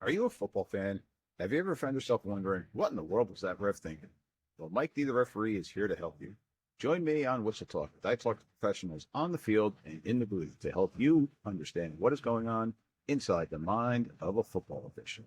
Are you a football fan? Have you ever found yourself wondering, what in the world was that ref thinking? Well, Mike D, the referee, is here to help you. Join me on Whistle Talk. I talk to professionals on the field and in the booth to help you understand what is going on inside the mind of a football official.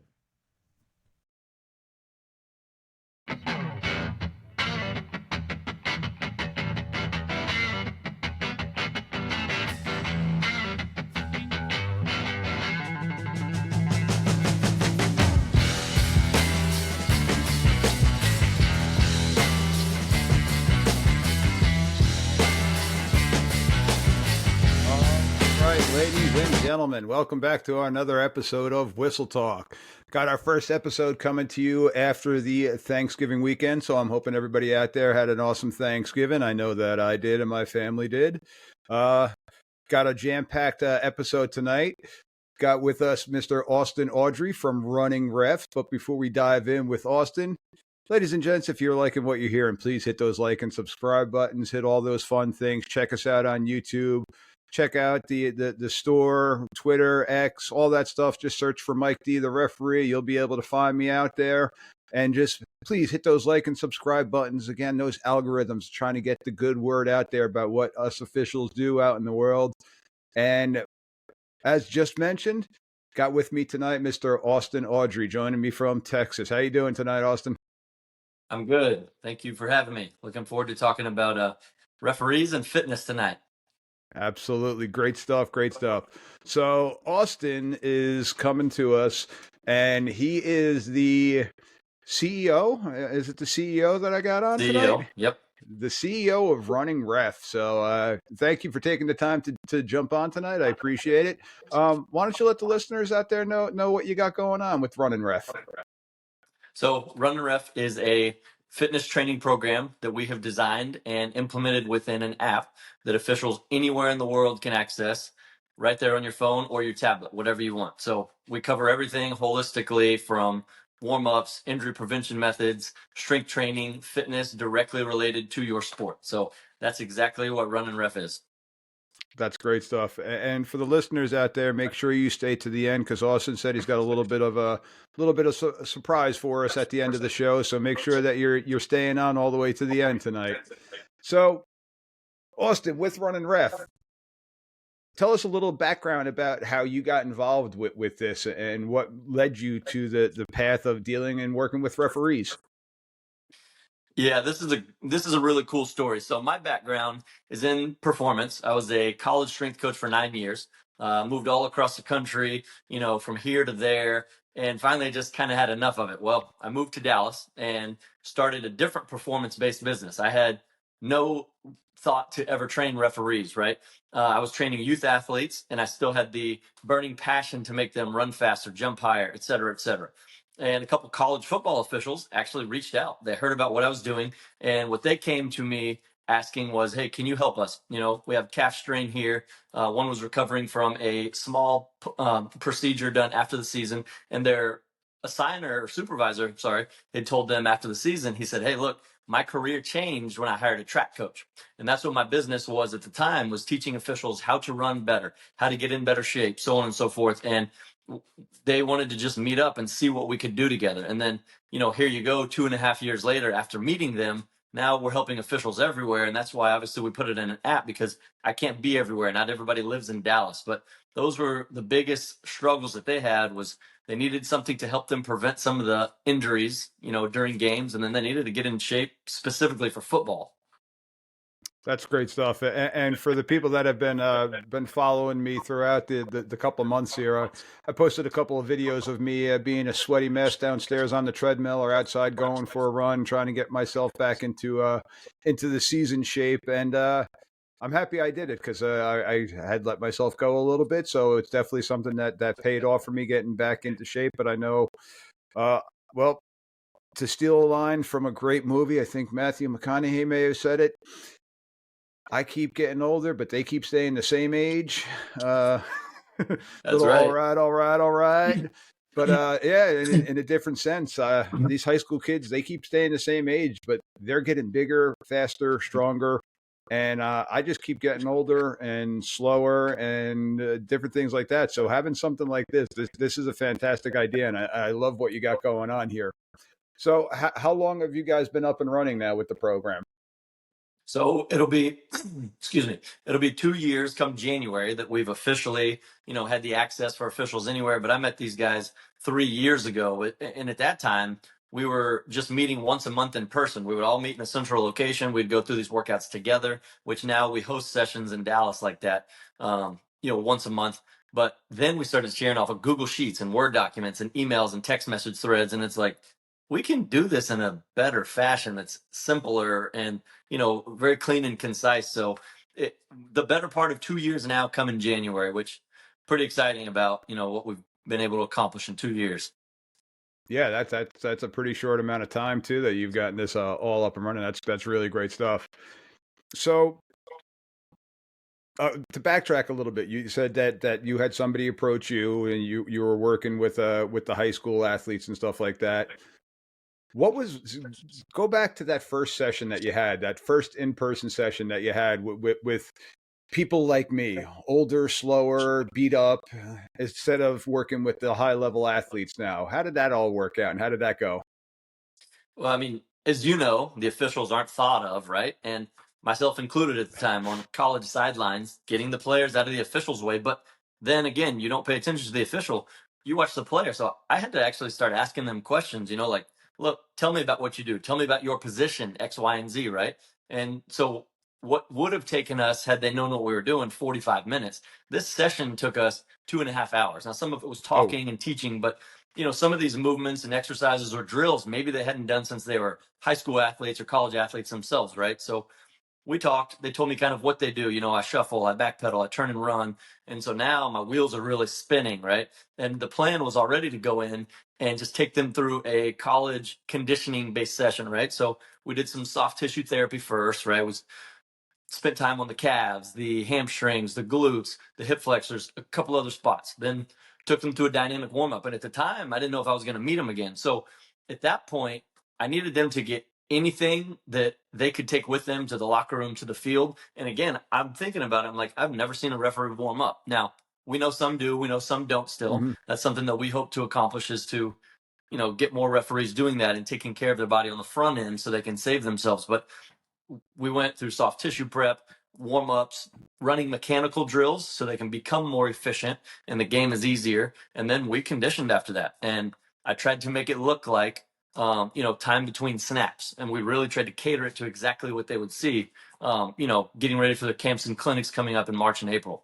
Ladies and gentlemen, welcome back to another episode of Whistle Talk. Got our first episode coming to you after the Thanksgiving weekend, so I'm hoping everybody out there had an awesome Thanksgiving. I know that I did and my family did. Got a jam-packed episode tonight. Got with us Mr. Austin Ardrey from Runnin Ref, but before we dive in with Austin, ladies and gents, if you're liking what you're hearing, please hit those like and subscribe buttons, hit all those fun things. Check us out on YouTube. Check out the store, Twitter, X, all that stuff. Just search for Mike D, the referee. You'll be able to find me out there. And just please hit those like and subscribe buttons. Again, those algorithms trying to get the good word out there about what us officials do out in the world. And as just mentioned, got with me tonight Mr. Austin Ardrey, joining me from Texas. How you doing tonight, Austin? I'm good. Thank you for having me. Looking forward to talking about referees and fitness tonight. Absolutely. Great stuff. Great stuff. So Austin is coming to us, and he is the CEO. Is it the CEO that I got on CEO, tonight? yep. The CEO of Runnin Ref. So thank you for taking the time to jump on tonight. I appreciate it. Why don't you let the listeners out there know what you got going on with Runnin Ref? So Runnin Ref is a fitness training program that we have designed and implemented within an app that officials anywhere in the world can access right there on your phone or your tablet, whatever you want. So we cover everything holistically from warm-ups, injury prevention methods, strength training, fitness directly related to your sport. So that's exactly what Runnin Ref is. That's great stuff. And for the listeners out there, make sure you stay to the end, because Austin said he's got a little bit of a surprise for us at the end of the show. So make sure that you're staying on all the way to the end tonight. So, Austin, with Runnin Ref, tell us a little background about how you got involved with this and what led you to the path of dealing and working with referees. Yeah, this is a really cool story. So my background is in performance. I was a college strength coach for 9 years. Moved all across the country, from here to there, and finally just kind of had enough of it. Well, I moved to Dallas and started a different performance-based business. I had no thought to ever train referees, right? I was training youth athletes, and I still had the burning passion to make them run faster, jump higher, et cetera, et cetera. And a couple college football officials actually reached out. They heard about what I was doing, and what they came to me asking was, hey, can you help us? We have calf strain here. One was recovering from a small procedure done after the season, and their assigner or supervisor, had told them after the season, he said, hey, look, my career changed when I hired a track coach. And that's what my business was at the time, was teaching officials how to run better, how to get in better shape, so on and so forth. And they wanted to just meet up and see what we could do together. And then, here you go, 2.5 years later, after meeting them, now we're helping officials everywhere. And that's why obviously we put it in an app, because I can't be everywhere. Not everybody lives in Dallas, but those were the biggest struggles that they had. Was they needed something to help them prevent some of the injuries, during games. And then they needed to get in shape specifically for football. That's great stuff. And for the people that have been following me throughout the couple of months here, I posted a couple of videos of me being a sweaty mess downstairs on the treadmill or outside going for a run, trying to get myself back into the season shape. And I'm happy I did it, because I had let myself go a little bit. So it's definitely something that paid off for me getting back into shape. But I know, well, to steal a line from a great movie, I think Matthew McConaughey may have said it, I keep getting older, but they keep staying the same age. That's right. All right. But yeah, in a different sense, these high school kids, they keep staying the same age, but they're getting bigger, faster, stronger. And I just keep getting older and slower and different things like that. So having something like this is a fantastic idea, and I love what you got going on here. So how long have you guys been up and running now with the program? So it'll be, excuse me, it'll be 2 years come January that we've officially, had the access for officials anywhere. But I met these guys 3 years ago, and at that time we were just meeting once a month in person. We would all meet in a central location. We'd go through these workouts together, which now we host sessions in Dallas like that, once a month. But then we started sharing off of Google Sheets and Word documents and emails and text message threads, and it's like we can do this in a better fashion that's simpler and very clean and concise. So the better part of 2 years now come in January, which pretty exciting about, what we've been able to accomplish in 2 years. Yeah, that's a pretty short amount of time too that you've gotten this all up and running. That's really great stuff. So to backtrack a little bit, you said that you had somebody approach you and you were working with the high school athletes and stuff like that. What was Go back to that first session that you had, that first in-person session that you had with people like me, older, slower, beat up, instead of working with the high level athletes now. How did that all work out and how did that go? Well, I mean, as you know, the officials aren't thought of, right? And myself included at the time on college sidelines, getting the players out of the officials' way. But then again, you don't pay attention to the official, you watch the player. So I had to actually start asking them questions, like, look, tell me about what you do. Tell me about your position, X, Y, and Z, right? And so what would have taken us, had they known what we were doing, 45 minutes, this session took us 2.5 hours. Now, some of it was Oh, talking and teaching, but some of these movements and exercises or drills, maybe they hadn't done since they were high school athletes or college athletes themselves, right? So we talked, they told me kind of what they do. I shuffle, I backpedal, I turn and run. And so now my wheels are really spinning, right? And the plan was already to go in and just take them through a college conditioning based session, right? So we did some soft tissue therapy first, right? It was spent time on the calves, the hamstrings, the glutes, the hip flexors, a couple other spots. Then took them to a dynamic warm up. And at the time, I didn't know if I was going to meet them again. So at that point, I needed them to get anything that they could take with them to the locker room, to the field. And again, I'm thinking about it. I'm like, I've never seen a referee warm up. Now, we know some do, we know some don't still. mhm. That's something that we hope to accomplish, is to, get more referees doing that and taking care of their body on the front end so they can save themselves. But we went through soft tissue prep, warm ups, running mechanical drills so they can become more efficient and the game is easier. And then we conditioned after that. And I tried to make it look like, time between snaps. And we really tried to cater it to exactly what they would see, getting ready for the camps and clinics coming up in March and April.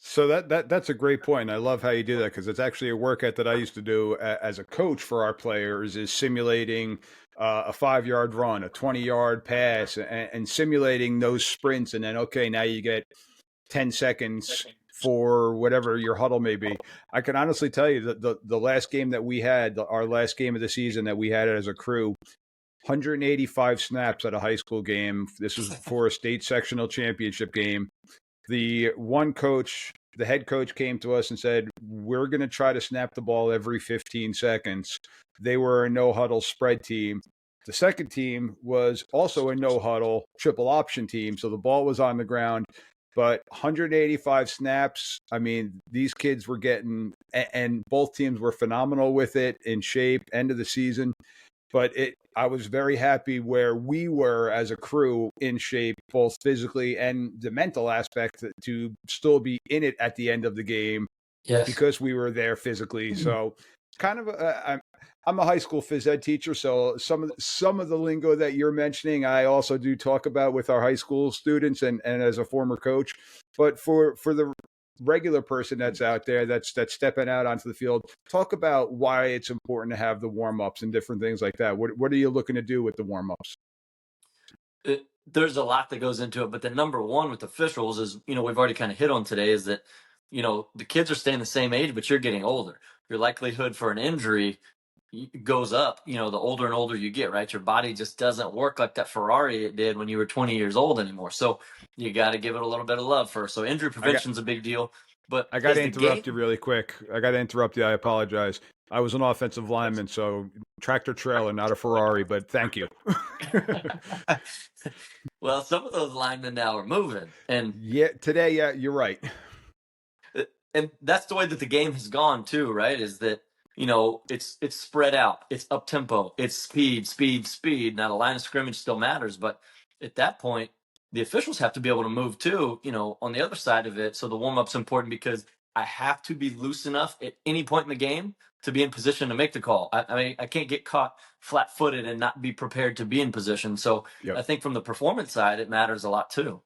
So that's a great point. I love how you do that because it's actually a workout that I used to do as a coach for our players is simulating a 5 yard run, a 20 yard pass, and simulating those sprints. And then, okay, now you get 10 seconds for whatever your huddle may be. I can honestly tell you that the last game that we had, our last game of the season that we had as a crew, 185 snaps at a high school game. This was for a state sectional championship game. The one coach, the head coach, came to us and said, we're going to try to snap the ball every 15 seconds. They were a no huddle spread team. The second team was also a no huddle triple option team. So the ball was on the ground, but 185 snaps. I mean, these kids were getting, and both teams were phenomenal with it, in shape, end of the season. But I was very happy where we were as a crew, in shape, both physically and the mental aspect, to still be in it at the end of the game Yes. because we were there physically. So kind of, I'm a high school phys ed teacher, so some of the lingo that you're mentioning, I also do talk about with our high school students and as a former coach. But for the regular person that's out there that's stepping out onto the field, talk about why it's important to have the warm-ups and different things like that. What are you looking to do with the warm-ups? There's a lot that goes into it, but the number one with officials is, we've already kind of hit on today, is that, the kids are staying the same age, but you're getting older. Your likelihood for an injury goes up, the older and older you get, right? Your body just doesn't work like that Ferrari it did when you were 20 years old anymore. So you got to give it a little bit of love first. So injury I got prevention is a big deal. But I got as to the interrupt you game, really quick. I got to interrupt you. I apologize. I was an offensive lineman, so Tractor trailer, not a Ferrari, but thank you. Well, some of those linemen now are moving, Yeah, today, yeah, you're right. and that's the way that the game has gone too, right? Is that it's spread out, it's up tempo, it's speed, speed, speed. Now the line of scrimmage still matters, but at that point, the officials have to be able to move too. On the other side of it, so the warm up's important because I have to be loose enough at any point in the game to be in position to make the call. I mean, I can't get caught flat-footed and not be prepared to be in position. So Yep. I think from the performance side, it matters a lot too.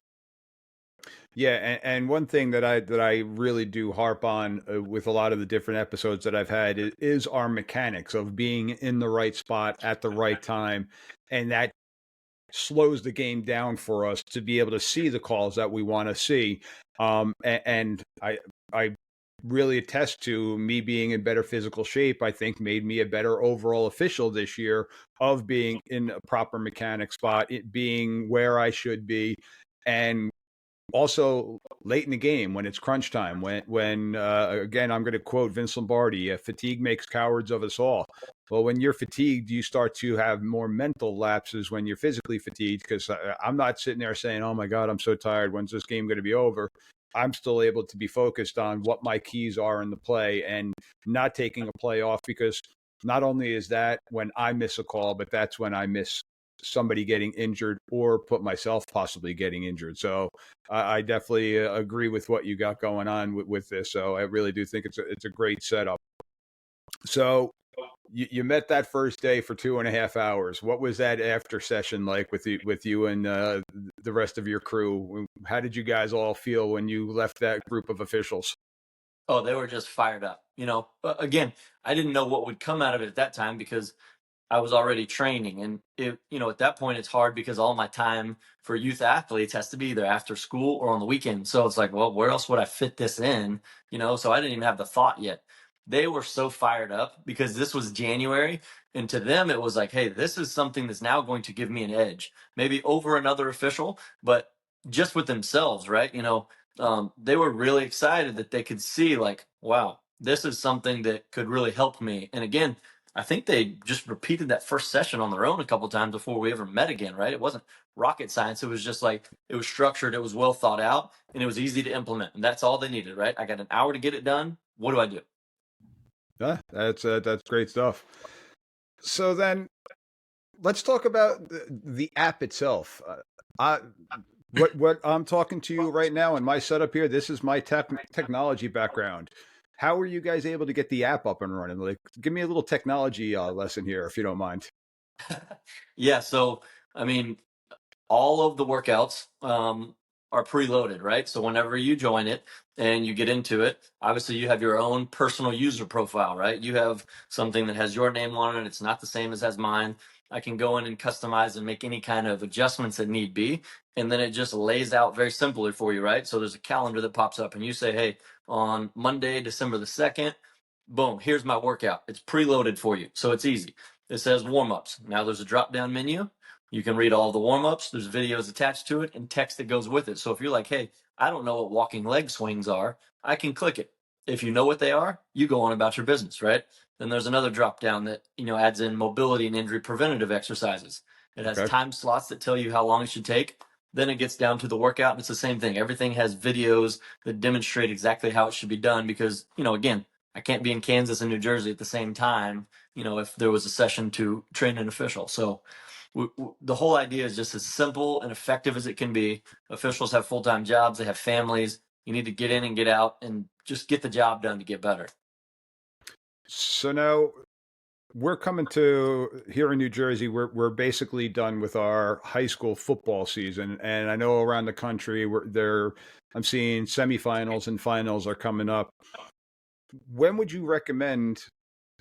Yeah, and one thing that I really do harp on with a lot of the different episodes that I've had is our mechanics of being in the right spot at the right time, and that slows the game down for us to be able to see the calls that we want to see. And I really attest to me being in better physical shape. I think made me a better overall official this year of being in a proper mechanic spot, it being where I should be, and also late in the game when it's crunch time, when again, I'm going to quote Vince Lombardi, fatigue makes cowards of us all. Well, when you're fatigued, you start to have more mental lapses when you're physically fatigued, because I'm not sitting there saying, oh my god, I'm so tired, when's this game going to be over? I'm still able to be focused on what my keys are in the play and not taking a play off, because not only is that when I miss a call, but that's when I miss somebody getting injured or put myself possibly getting injured. So I definitely agree with what you got going on with this. So I really do think it's a great setup. So you met that first day for 2.5 hours. What was that after session like with you and the rest of your crew? How did you guys all feel when you left that group of officials? Oh, they were just fired up. But again, I didn't know what would come out of it at that time because I was already training. And at that point, it's hard because all my time for youth athletes has to be either after school or on the weekend. So it's like, well, where else would I fit this in? So I didn't even have the thought yet. They were so fired up because this was January. And to them, it was like, hey, this is something that's now going to give me an edge, maybe over another official, but just with themselves, right? They were really excited that they could see, like, wow, this is something that could really help me. And again, I think they just repeated that first session on their own a couple times before we ever met again, right? It wasn't rocket science. It was just like it was structured, it was well thought out, and it was easy to implement. And that's all they needed, right? I got an hour to get it done. What do I do? Yeah, that's great stuff. So then let's talk about the app itself. I, what I'm talking to you right now in my setup here, this is my technology background. How are you guys able to get the app up and running? Like, give me a little technology lesson here, if you don't mind. Yeah, so I mean, all of the workouts are preloaded, right? So whenever you join it and you get into it, obviously you have your own personal user profile, right? You have something that has your name on it. It's not the same as has mine. I can go in and customize and make any kind of adjustments that need be. And then it just lays out very simply for you, right? So there's a calendar that pops up and you say, hey, on Monday, December the 2nd, boom, here's my workout. It's preloaded for you. So it's easy. It says warm ups. Now there's a drop down menu. You can read all the warm ups. There's videos attached to it and text that goes with it. So if you're like, hey, I don't know what walking leg swings are, I can click it. If you know what they are, you go on about your business, right? Then there's another drop down that adds in mobility and injury preventative exercises. It has Okay. time slots that tell you how long it should take. Then it gets down to the workout, and it's the same thing. Everything has videos that demonstrate exactly how it should be done because, again, I can't be in Kansas and New Jersey at the same time, if there was a session to train an official. So the whole idea is just as simple and effective as it can be. Officials have full-time jobs, they have families. You need to get in and get out and just get the job done to get better. So now we're coming to here in New Jersey. We're basically done with our high school football season, and I know around the country, we're there. I'm seeing semifinals and finals are coming up. When would you recommend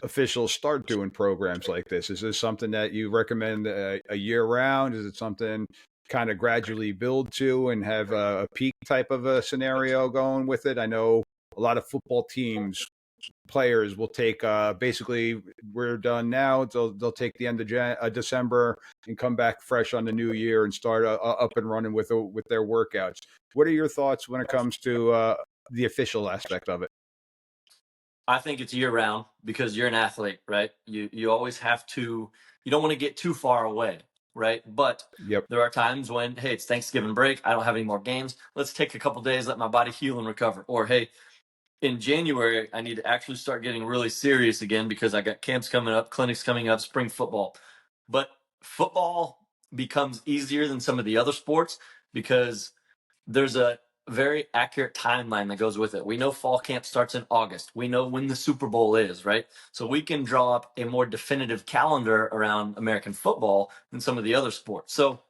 officials start doing programs like this? Is this something that you recommend a year round? Is it something kind of gradually build to and have a peak type of a scenario going with it? I know a lot of football teams players will take basically we're done now. They'll take the end of December and come back fresh on the new year and start up and running with their workouts. What are your thoughts when it comes to the official aspect of it? I think it's year round because you're an athlete, right? You always have to. You don't want to get too far away, right? But Yep. there are times when, hey, it's Thanksgiving break. I don't have any more games. Let's take a couple days, let my body heal and recover. Or hey, in January, I need to actually start getting really serious again because I got camps coming up, clinics coming up, spring football. But football becomes easier than some of the other sports because there's a very accurate timeline that goes with it. We know fall camp starts in August. We know when the Super Bowl is, right? So we can draw up a more definitive calendar around American football than some of the other sports. So,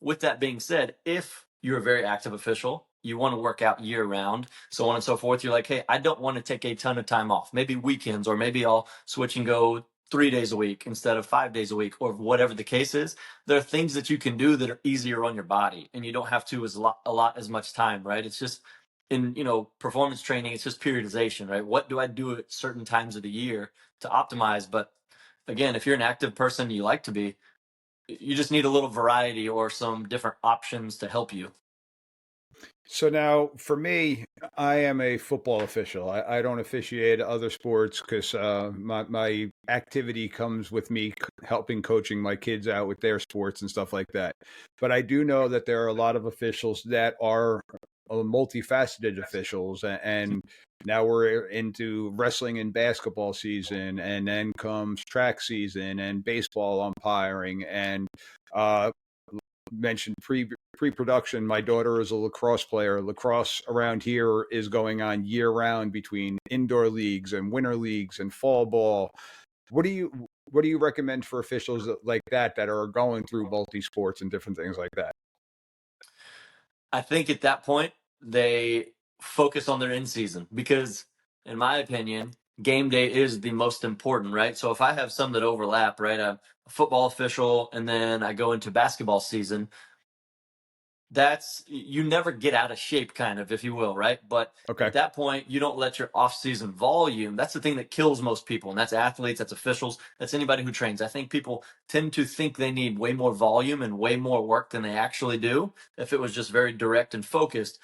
with that being said, if you're a very active official, you want to work out year round, so on and so forth, you're like, hey, I don't want to take a ton of time off, maybe weekends, or maybe I'll switch and go 3 days a week instead of 5 days a week, or whatever the case is. There are things that you can do that are easier on your body, and you don't have to a lot as much time, right? It's just in performance training, it's just periodization, right? What do I do at certain times of the year to optimize? But again, if you're an active person, you like to be, you just need a little variety or some different options to help you. So now, for me, I am a football official. I don't officiate other sports because my activity comes with me helping coaching my kids out with their sports and stuff like that. But I do know that there are a lot of officials that are multifaceted officials, and now we're into wrestling and basketball season, and then comes track season and baseball umpiring and uh, mentioned pre-production. My daughter is a lacrosse player. Lacrosse around here is going on year round between indoor leagues and winter leagues and fall ball. What do you recommend for officials like that are going through multi sports and different things like that? I think at that point they focus on their in season because, in my opinion, game day is the most important, right? So if I have some that overlap, right, I'm a football official and then I go into basketball season, that's you never get out of shape, kind of, if you will, right? But Okay. at that point, you don't let your off-season volume. That's the thing that kills most people, and that's athletes, that's officials, that's anybody who trains. I think people tend to think they need way more volume and way more work than they actually do. If it was just very direct and focused,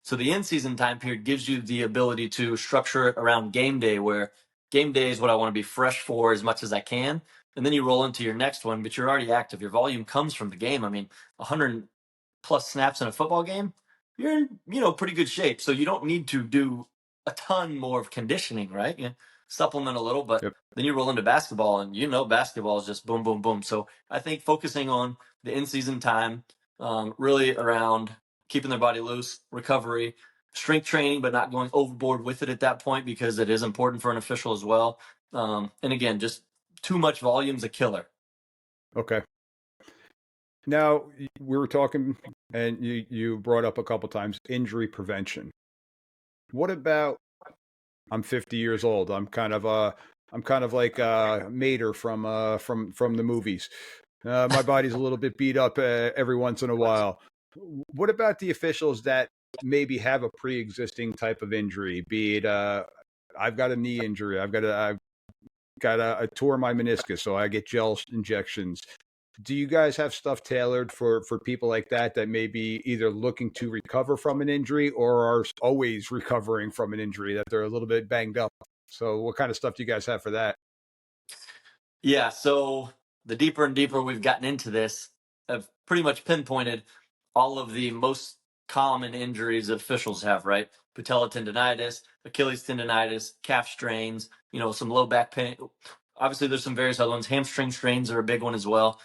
so the in-season time period gives you the ability to structure it around game day, where game day is what I want to be fresh for as much as I can. And then you roll into your next one, but you're already active. Your volume comes from the game. I mean, 100 plus snaps in a football game, you're in, pretty good shape. So you don't need to do a ton more of conditioning, right? You supplement a little, but Yep. then you roll into basketball, and basketball is just boom, boom, boom. So I think focusing on the in-season time, really around keeping their body loose, recovery, strength training, but not going overboard with it at that point because it is important for an official as well. And again, just too much volume's a killer. Okay. Now we were talking, and you brought up a couple times injury prevention. What about I'm 50 years old. I'm kind of like Mater from the movies. My body's a little bit beat up every once in a while. What about the officials that maybe have a pre-existing type of injury? Be it I've got a knee injury. I've got a tore my meniscus, so I get gel injections. Do you guys have stuff tailored for people like that may be either looking to recover from an injury or are always recovering from an injury that they're a little bit banged up? So what kind of stuff do you guys have for that? Yeah, so the deeper and deeper we've gotten into this, I've pretty much pinpointed all of the most common injuries that officials have, right? Patella tendonitis, Achilles tendonitis, calf strains, some low back pain. Obviously, there's some various other ones. Hamstring strains are a big one as well.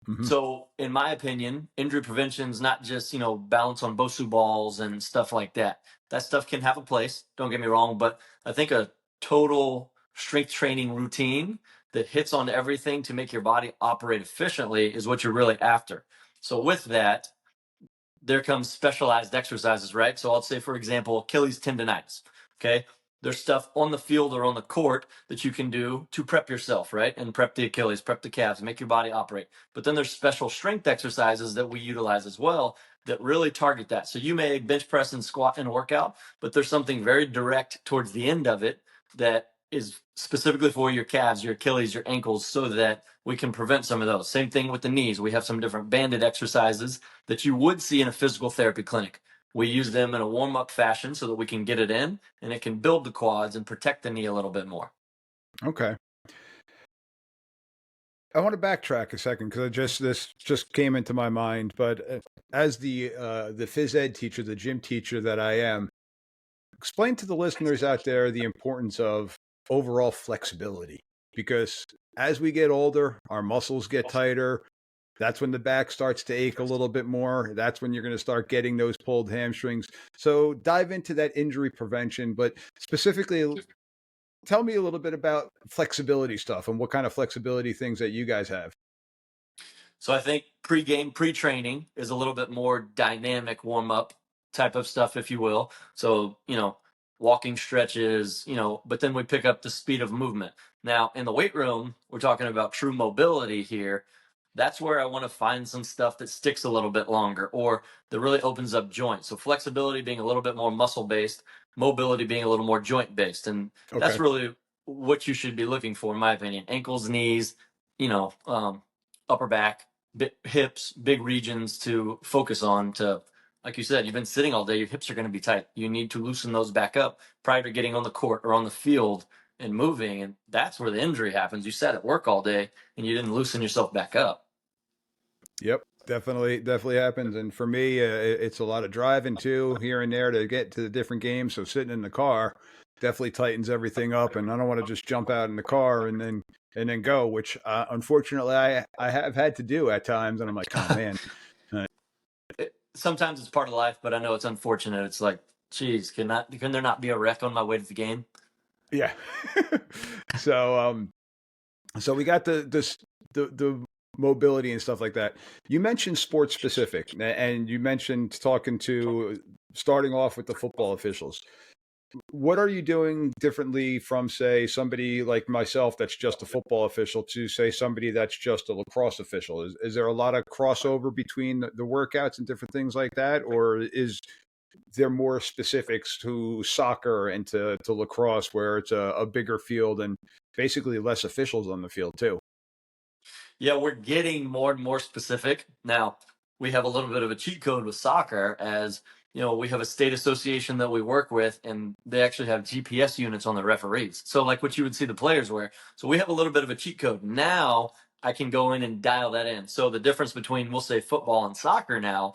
Hmm. So, in my opinion, injury prevention is not just, balance on Bosu balls and stuff like that. That stuff can have a place, don't get me wrong, but I think a total strength training routine that hits on everything to make your body operate efficiently is what you're really after. So, with that, there comes specialized exercises, right? So I'll say, for example, Achilles tendonitis. Okay. There's stuff on the field or on the court that you can do to prep yourself, right? And prep the Achilles, prep the calves, make your body operate. But then there's special strength exercises that we utilize as well that really target that. So you may bench press and squat in a workout, but there's something very direct towards the end of it that is specifically for your calves, your Achilles, your ankles, so that we can prevent some of those. Same thing with the knees. We have some different banded exercises that you would see in a physical therapy clinic. We use them in a warm-up fashion so that we can get it in and it can build the quads and protect the knee a little bit more. Okay. I want to backtrack a second because this just came into my mind. But as the phys ed teacher, the gym teacher that I am, explain to the listeners out there the importance of overall flexibility. Because as we get older, our muscles get tighter. That's when the back starts to ache a little bit more. That's when you're going to start getting those pulled hamstrings. So dive into that injury prevention, but specifically tell me a little bit about flexibility stuff and what kind of flexibility things that you guys have. So I think pre-game, pre-training is a little bit more dynamic warm-up type of stuff, if you will. So, walking stretches, but then we pick up the speed of movement. Now, in the weight room, we're talking about true mobility here. That's where I want to find some stuff that sticks a little bit longer or that really opens up joints. So flexibility being a little bit more muscle based, mobility being a little more joint based. And that's Okay. really what you should be looking for, in my opinion. Ankles, knees, upper back, hips, big regions to focus on to, like you said, you've been sitting all day, your hips are going to be tight. You need to loosen those back up prior to getting on the court or on the field and moving. And that's where the injury happens. You sat at work all day and you didn't loosen yourself back up. Yep. Definitely happens. And for me, it's a lot of driving too, here and there to get to the different games. So sitting in the car definitely tightens everything up. And I don't want to just jump out in the car and then go, which unfortunately I have had to do at times. And I'm like, oh man. Sometimes it's part of life, but I know it's unfortunate. It's like, geez, can there not be a wreck on my way to the game? Yeah. so so we got the mobility and stuff like that. You mentioned sports specific, and you mentioned talking to starting off with the football officials. What are you doing differently from, say, somebody like myself that's just a football official to, say, somebody that's just a lacrosse official? Is there a lot of crossover between the workouts and different things like that, or is there more specifics to soccer and to lacrosse where it's a bigger field and basically less officials on the field too? Yeah, we're getting more and more specific. Now, we have a little bit of a cheat code with soccer as, we have a state association that we work with and they actually have GPS units on the referees. So like what you would see the players wear. So we have a little bit of a cheat code. Now I can go in and dial that in. So the difference between, we'll say, football and soccer now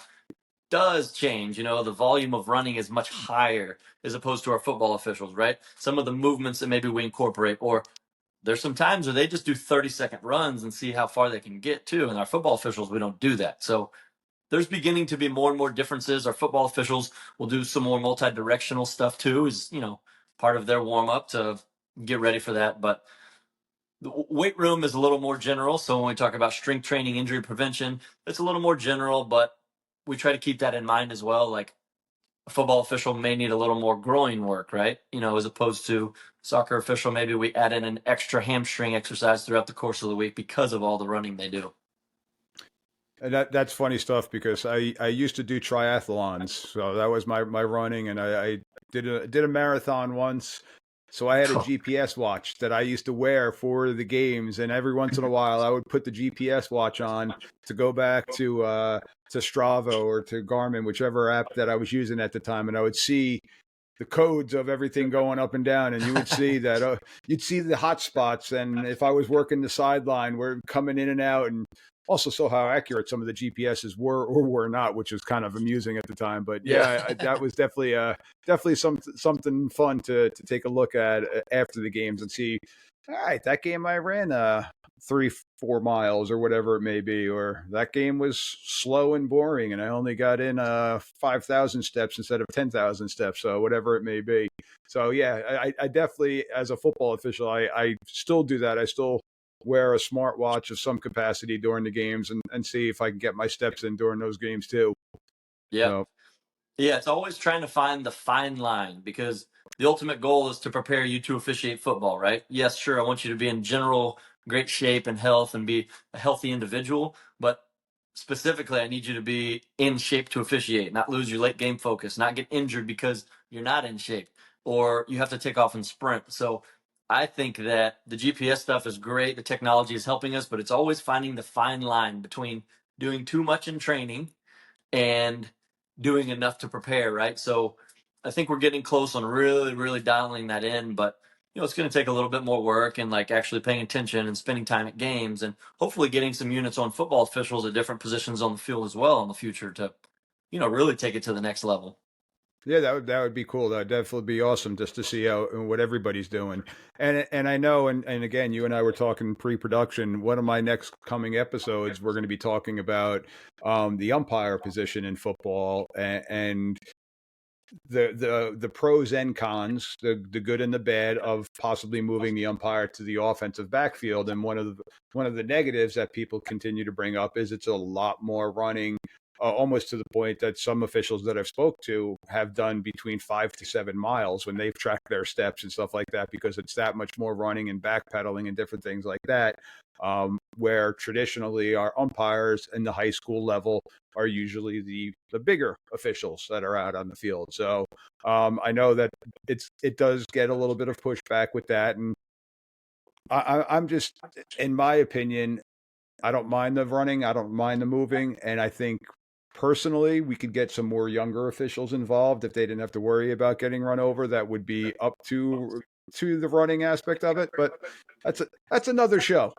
does change. The volume of running is much higher as opposed to our football officials, right? Some of the movements that maybe we incorporate, or there's some times where they just do 30-second runs and see how far they can get too. And our football officials, we don't do that. So there's beginning to be more and more differences. Our football officials will do some more multi-directional stuff too, is, part of their warm up to get ready for that. But the weight room is a little more general. So when we talk about strength training, injury prevention, it's a little more general, but we try to keep that in mind as well. Like a football official may need a little more groin work, right? As opposed to soccer official, maybe we add in an extra hamstring exercise throughout the course of the week because of all the running they do. And that's funny stuff because I used to do triathlons, so that was my running, and I did a marathon once. So I had a GPS watch that I used to wear for the games, and every once in a while I would put the GPS watch on to go back to Strava or to Garmin, whichever app that I was using at the time, and I would see the codes of everything going up and down, and you would see that you'd see the hot spots, and if I was working the sideline, we're coming in and out, and also saw how accurate some of the GPSs were or were not, which was kind of amusing at the time. But Yeah. yeah, that was definitely something fun to take a look at after the games and see. All right, that game I ran 3-4 miles or whatever it may be, or that game was slow and boring, and I only got in 5,000 steps instead of 10,000 steps, so whatever it may be. So yeah, I definitely, as a football official, I still do that. I still wear a smartwatch of some capacity during the games and see if I can get my steps in during those games too. Yeah. So Yeah, it's always trying to find the fine line because the ultimate goal is to prepare you to officiate football, right? Yes, sure, I want you to be in general great shape and health and be a healthy individual, but specifically, I need you to be in shape to officiate, not lose your late game focus, not get injured because you're not in shape, or you have to take off and sprint. So I think that the GPS stuff is great. The technology is helping us, but it's always finding the fine line between doing too much in training and doing enough to prepare, right? So I think we're getting close on really, really dialing that in, but it's going to take a little bit more work and like actually paying attention and spending time at games and hopefully getting some units on football officials at different positions on the field as well in the future to, really take it to the next level. Yeah, that would be cool. That would definitely be awesome just to see how what everybody's doing. And I know, and again, you and I were talking pre-production. One of my next coming episodes, we're going to be talking about the umpire position in football, and the pros and cons, the good and the bad of possibly moving the umpire to the offensive backfield. And one of the negatives that people continue to bring up is it's a lot more running, almost to the point that some officials that I've spoke to have done between 5 to 7 miles when they've tracked their steps and stuff like that, because it's that much more running and backpedaling and different things like that. Where traditionally our umpires in the high school level are usually the bigger officials that are out on the field. So I know that it does get a little bit of pushback with that, and I'm just, in my opinion, I don't mind the running, I don't mind the moving, and I think personally we could get some more younger officials involved if they didn't have to worry about getting run over. That would be up to the running aspect of it, but that's another show.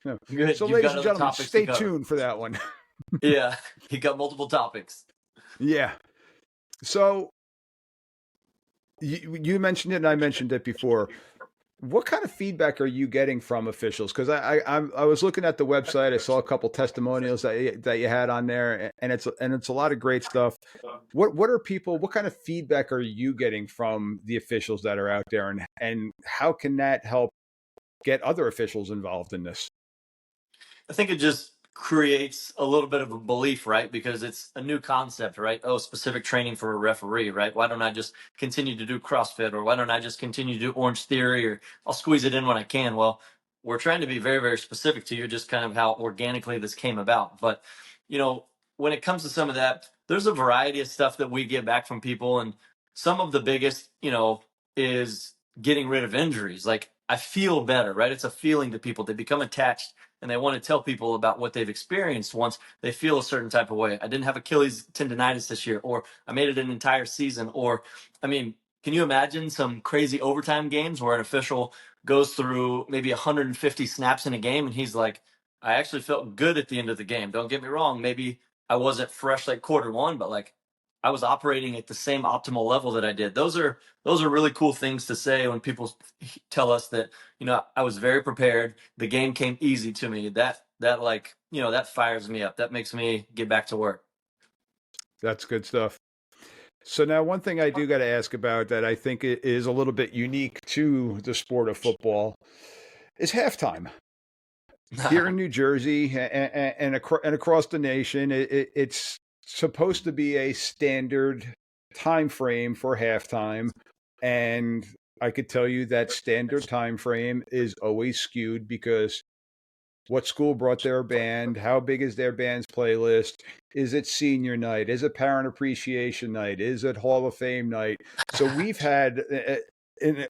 Yeah. Good. So, You've ladies got and other gentlemen, topics to stay cover. tuned for that one. Yeah. You got multiple topics. Yeah. So you mentioned it, and I mentioned it before. What kind of feedback are you getting from officials? Because I was looking at the website, I saw a couple testimonials that you had on there, and it's a lot of great stuff. What are people? What kind of feedback are you getting from the officials that are out there, and how can that help get other officials involved in this? I think it just creates a little bit of a belief, right? Because it's a new concept, right? Oh, specific training for a referee, right? Why don't I just continue to do CrossFit, or why don't I just continue to do Orange Theory, or I'll squeeze it in when I can? Well, we're trying to be very, very specific to you, just kind of how organically this came about. But, when it comes to some of that, there's a variety of stuff that we get back from people. And some of the biggest, is getting rid of injuries. Like, I feel better, right? It's a feeling to people. They become attached and they want to tell people about what they've experienced once they feel a certain type of way. I didn't have Achilles tendonitis this year, or I made it an entire season, or, I mean, can you imagine some crazy overtime games where an official goes through maybe 150 snaps in a game and he's like, I actually felt good at the end of the game. Don't get me wrong. Maybe I wasn't fresh like quarter one, but like I was operating at the same optimal level that I did. Those are really cool things to say when people tell us that, I was very prepared. The game came easy to me. That like, that fires me up. That makes me get back to work. That's good stuff. So now, one thing I do got to ask about that I think is a little bit unique to the sport of football is halftime. Here in New Jersey and across the nation, it's supposed to be a standard time frame for halftime, and I could tell you that standard time frame is always skewed because what school brought their band? How big is their band's playlist? Is it senior night? Is it parent appreciation night? Is it Hall of Fame night? So we've had, in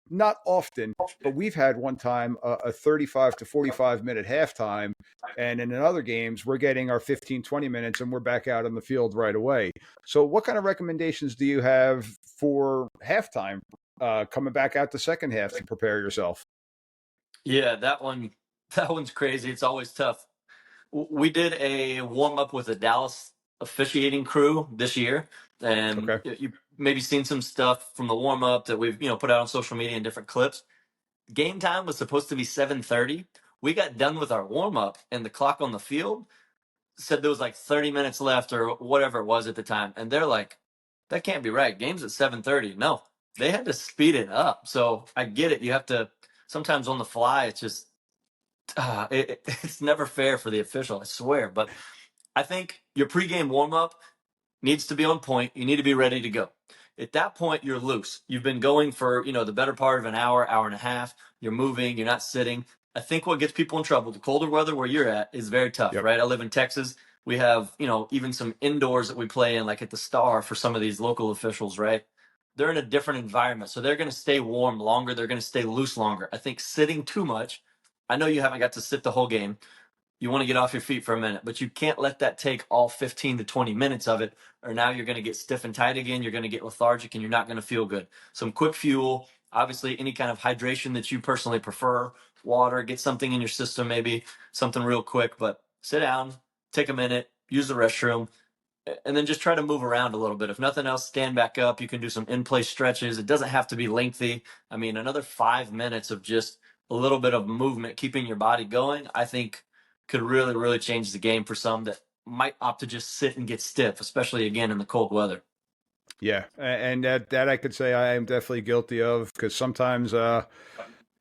not often, but we've had one time a 35 to 45 minute halftime. And in other games, we're getting our 15, 20 minutes and we're back out on the field right away. So, what kind of recommendations do you have for halftime, coming back out the second half to prepare yourself? Yeah, that one's crazy. It's always tough. We did a warm up with a Dallas officiating crew this year, and Okay. you maybe seen some stuff from the warm up that we've put out on social media in different clips. Game time was supposed to be 7:30. We got done with our warm up, and the clock on the field said there was like 30 minutes left or whatever it was at the time, and they're like, "That can't be right. Game's at 7:30." No, they had to speed it up. So I get it. You have to sometimes on the fly. It's just it's never fair for the official, I swear. But I think your pregame warm up needs to be on point. You need to be ready to go. At that point, you're loose. You've been going for, the better part of an hour, hour and a half. You're moving, you're not sitting. I think what gets people in trouble, the colder weather where you're at is very tough, Yep. right? I live in Texas. We have, even some indoors that we play in, like at the Star for some of these local officials, right? They're in a different environment. So they're going to stay warm longer. They're going to stay loose longer. I think sitting too much, I know you haven't got to sit the whole game. you want to get off your feet for a minute, but you can't let that take all 15 to 20 minutes of it, or now you're going to get stiff and tight again. You're going to get lethargic and you're not going to feel good. Some quick fuel, obviously, any kind of hydration that you personally prefer, water, get something in your system, maybe something real quick, but sit down, take a minute, use the restroom, and then just try to move around a little bit. If nothing else, stand back up. You can do some in-place stretches. It doesn't have to be lengthy. I mean, another 5 minutes of just a little bit of movement, keeping your body going, I think could really, really change the game for some that might opt to just sit and get stiff, especially again in the cold weather. Yeah, and that I could say I am definitely guilty of, because sometimes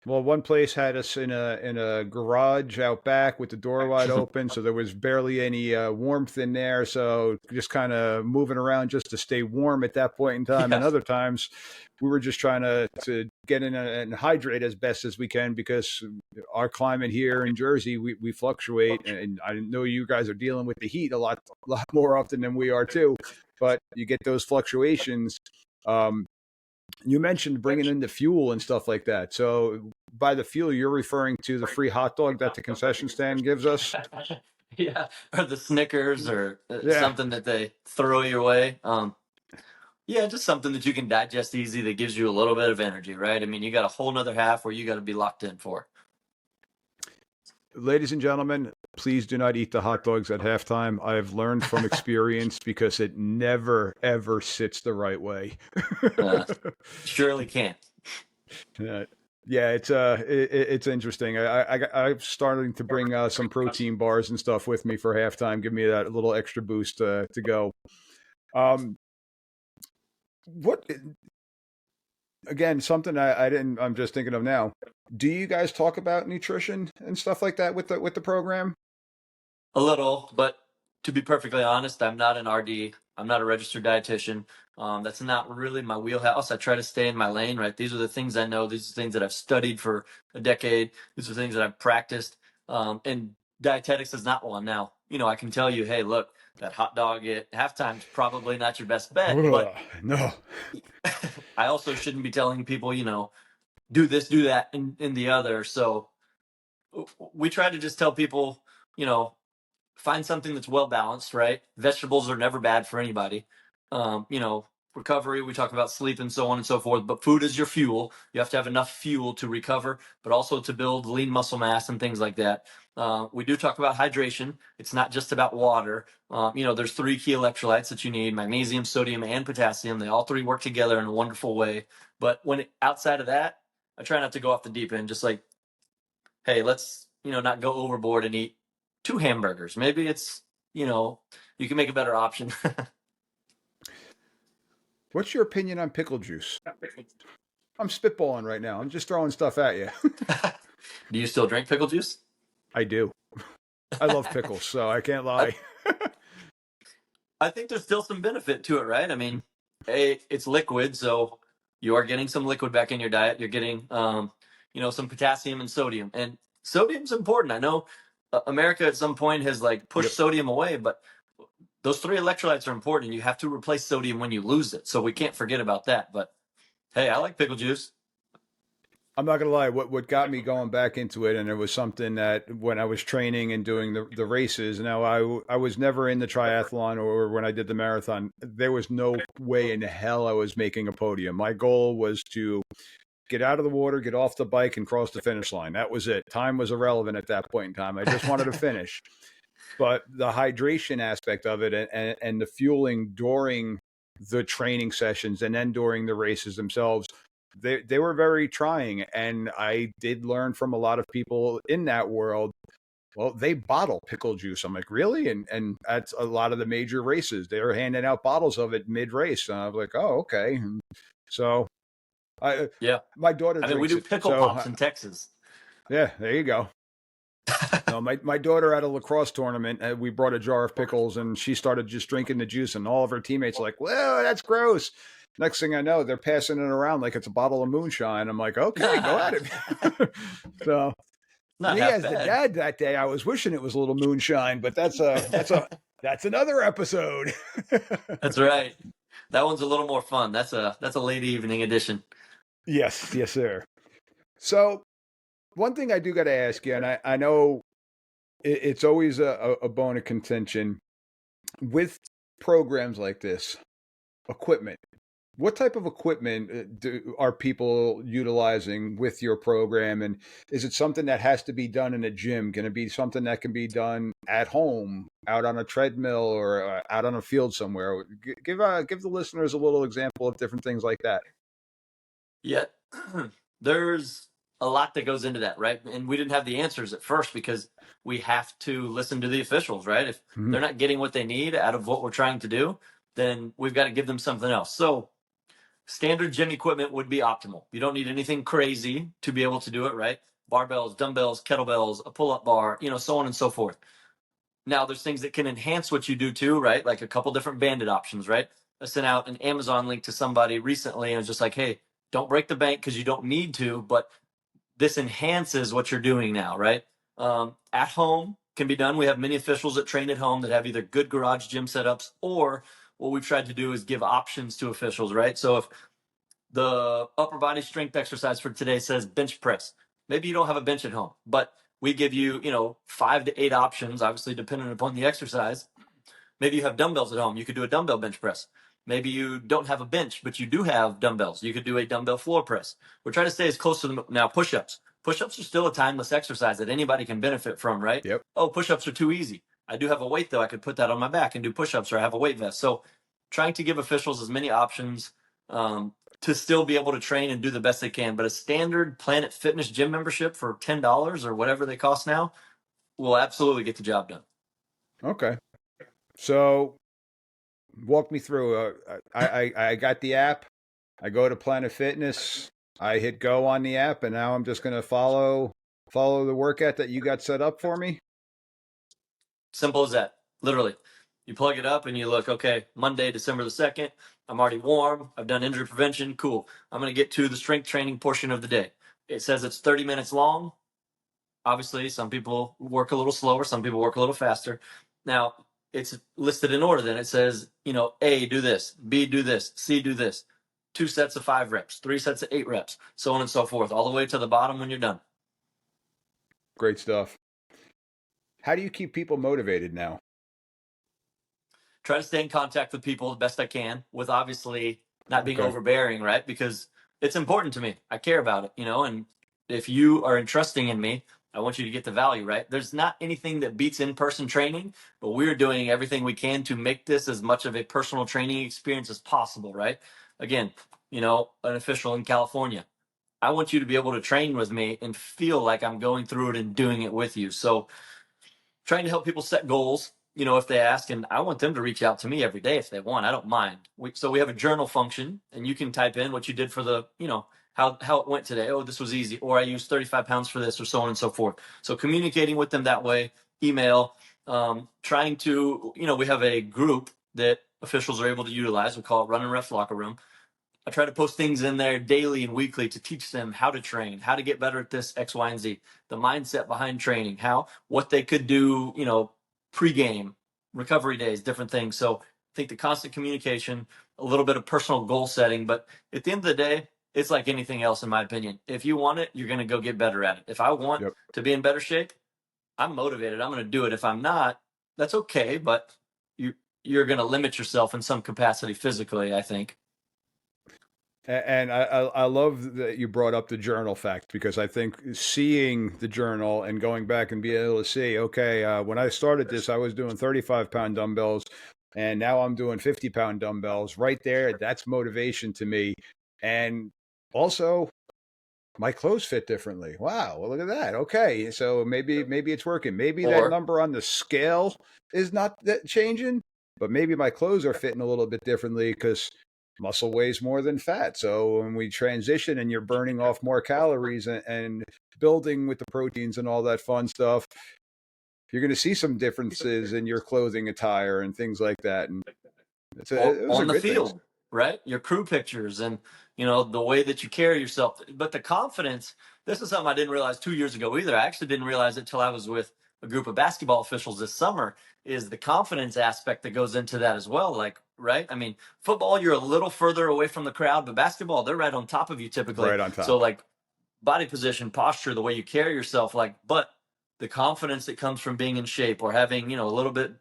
well, one place had us in a garage out back with the door wide open, so there was barely any warmth in there. So just kind of moving around just to stay warm at that point in time. And Yeah. other times, we were just trying to get in and hydrate as best as we can, because our climate here in Jersey, we fluctuate, and I know you guys are dealing with the heat a lot more often than we are too. But you get those fluctuations. Um, you mentioned bringing in the fuel and stuff like that. So by the fuel, you're referring to the free hot dog that the concession stand gives us? Yeah, or the Snickers or Yeah. something that they throw your way. Yeah, just something that you can digest easy that gives you a little bit of energy, right? I mean, you got a whole nother half where you got to be locked in for. Ladies and gentlemen, please do not eat the hot dogs at halftime. I have learned from experience, because it never, ever sits the right way. Uh, Surely can't. Yeah. Yeah, it's interesting. I'm starting to bring some protein bars and stuff with me for halftime. Give me that little extra boost to go. Um, what again? Something I didn't. I'm just thinking of now. Do you guys talk about nutrition and stuff like that with the program? A little, but to be perfectly honest, I'm not an RD. I'm not a registered dietitian. That's not really my wheelhouse. I try to stay in my lane, right? These are the things I know. These are things that I've studied for a decade. These are things that I've practiced. And dietetics is not one. Now, I can tell you, hey, look, that hot dog at halftime is probably not your best bet, but No. I also shouldn't be telling people, do this, do that, and the other. So we try to just tell people, you know, find something that's well balanced, right? Vegetables are never bad for anybody. You know, recovery, we talk about sleep and so on and so forth, but food is your fuel. You have to have enough fuel to recover, but also to build lean muscle mass and things like that. We do talk about hydration. It's not just about water. There's three key electrolytes that you need: magnesium, sodium, and potassium. They all three work together in a wonderful way. But outside of that, I try not to go off the deep end. Just like, hey, let's not go overboard and eat two hamburgers. Maybe it's you can make a better option. What's your opinion on pickle juice? I'm spitballing right now. I'm just throwing stuff at you. Do you still drink pickle juice? I do. I love pickles, so I can't I, lie. I think there's still some benefit to it, right? I mean, it's liquid, so you are getting some liquid back in your diet. You're getting, some potassium and sodium, and sodium's important. I know America at some point has like Yep. pushed sodium away, but those three electrolytes are important. You have to replace sodium when you lose it, so we can't forget about that. But hey, I like pickle juice. I'm not gonna lie. What got me going back into it, and it was something that when I was training and doing the races. Now I was never in the triathlon or when I did the marathon. There was no way in hell I was making a podium. My goal was to get out of the water, get off the bike, and cross the finish line. That was it. Time was irrelevant at that point in time. I just wanted to finish. But the hydration aspect of it, and the fueling during the training sessions and then during the races themselves, they were very trying. And I did learn from a lot of people in that world. Well, they bottle pickle juice. I'm like, really? And that's a lot of the major races. They were handing out bottles of it mid race. And I was like, oh, okay. And so I Yeah, my daughter I mean, we drinks do it. pickle So pops in Texas. yeah, there you go. No, my daughter at a lacrosse tournament, we brought a jar of pickles, and she started just drinking the juice, and all of her teammates are like, "Whoa, that's gross." Next thing I know, they're passing it around like it's a bottle of moonshine. I'm like, "Okay, go at Not it." So me half as the bad. dad that day, I was wishing it was a little moonshine, but that's another episode. That's right. That one's a little more fun. That's a late evening edition. Yes, yes, sir. So one thing I do got to ask you, and I know it's always a bone of contention with programs like this. Equipment. What type of equipment are people utilizing with your program? And is it something that has to be done in a gym? Can it be something that can be done at home, out on a treadmill, or out on a field somewhere? Give the listeners a little example of different things like that. Yet there's a lot that goes into that, right? And we didn't have the answers at first because we have to listen to the officials, right? If Mhm. they're not getting what they need out of what we're trying to do, then we've got to give them something else. So standard gym equipment would be optimal. You don't need anything crazy to be able to do it, right? Barbells, dumbbells, kettlebells, a pull-up bar, so on and so forth. Now there's things that can enhance what you do too, right? Like a couple different banded options, right? I sent out an Amazon link to somebody recently and it was just like, hey, don't break the bank because you don't need to, but this enhances what you're doing now, right? At home can be done. We have many officials that train at home that have either good garage gym setups, or what we've tried to do is give options to officials, right? So if the upper body strength exercise for today says bench press, maybe you don't have a bench at home, but we give you, 5 to 8 options, obviously depending upon the exercise. Maybe you have dumbbells at home. You could do a dumbbell bench press. Maybe you don't have a bench, but you do have dumbbells. You could do a dumbbell floor press. We're trying to stay as close to the now push-ups. Push-ups are still a timeless exercise that anybody can benefit from, right? Yep. Oh, push-ups are too easy. I do have a weight though. I could put that on my back and do push-ups, or I have a weight vest. So trying to give officials as many options to still be able to train and do the best they can. But a standard Planet Fitness gym membership for $10 or whatever they cost now will absolutely get the job done. Okay. So walk me through. I got the app. I go to Planet Fitness. I hit go on the app, and now I'm just going to follow the workout that you got set up for me. Simple as that. Literally. You plug it up and you look, okay, Monday, December the 2nd. I'm already warm. I've done injury prevention. Cool. I'm going to get to the strength training portion of the day. It says it's 30 minutes long. Obviously, some people work a little slower, some people work a little faster. Now, it's listed in order then. It says, A, do this, B, do this, C, do this. 2 sets of 5 reps, 3 sets of 8 reps, so on and so forth, all the way to the bottom when you're done. Great stuff. How do you keep people motivated now? Try to stay in contact with people the best I can, with obviously not being Okay. overbearing, right? Because it's important to me. I care about it, and if you are entrusting in me, I want you to get the value, right? There's not anything that beats in-person training, but we're doing everything we can to make this as much of a personal training experience as possible, right? Again, an official in California. I want you to be able to train with me and feel like I'm going through it and doing it with you. So trying to help people set goals, if they ask, and I want them to reach out to me every day if they want. I don't mind. So we have a journal function, and you can type in what you did for the, how it went today. Oh, this was easy, or I used 35 pounds for this, or so on and so forth. So communicating with them that way, email, trying to, we have a group that officials are able to utilize. We call it Runnin Ref Locker Room. I try to post things in there daily and weekly to teach them how to train, how to get better at this X, Y, and Z, the mindset behind training, what they could do, pre-game, recovery days, different things. So I think the constant communication, a little bit of personal goal setting, but at the end of the day, it's like anything else, in my opinion. If you want it, you're going to go get better at it. If I want Yep. to be in better shape, I'm motivated. I'm going to do it. If I'm not, that's okay, but you're going to limit yourself in some capacity physically, I think. And I love that you brought up the journal fact, because I think seeing the journal and going back and being able to see, okay, when I started this, I was doing 35-pound dumbbells, and now I'm doing 50-pound dumbbells. Right there, that's motivation to me. And also, my clothes fit differently. Wow, well, look at that. Okay, so maybe it's working. Maybe that Or number on the scale is not that changing, but maybe my clothes are fitting a little bit differently because muscle weighs more than fat. So when we transition and you're burning off more calories and building with the proteins and all that fun stuff, you're going to see some differences in your clothing attire and things like that. And those are on the good things. field, right? Your crew pictures and the way that you carry yourself. But the confidence, this is something I didn't realize 2 years ago either. I actually didn't realize it till I was with a group of basketball officials this summer, is the confidence aspect that goes into that as well. Like, right? I mean, football, you're a little further away from the crowd, but basketball, they're right on top of you typically. Right on So top. like body position, posture, the way you carry yourself, but the confidence that comes from being in shape or having, a little bit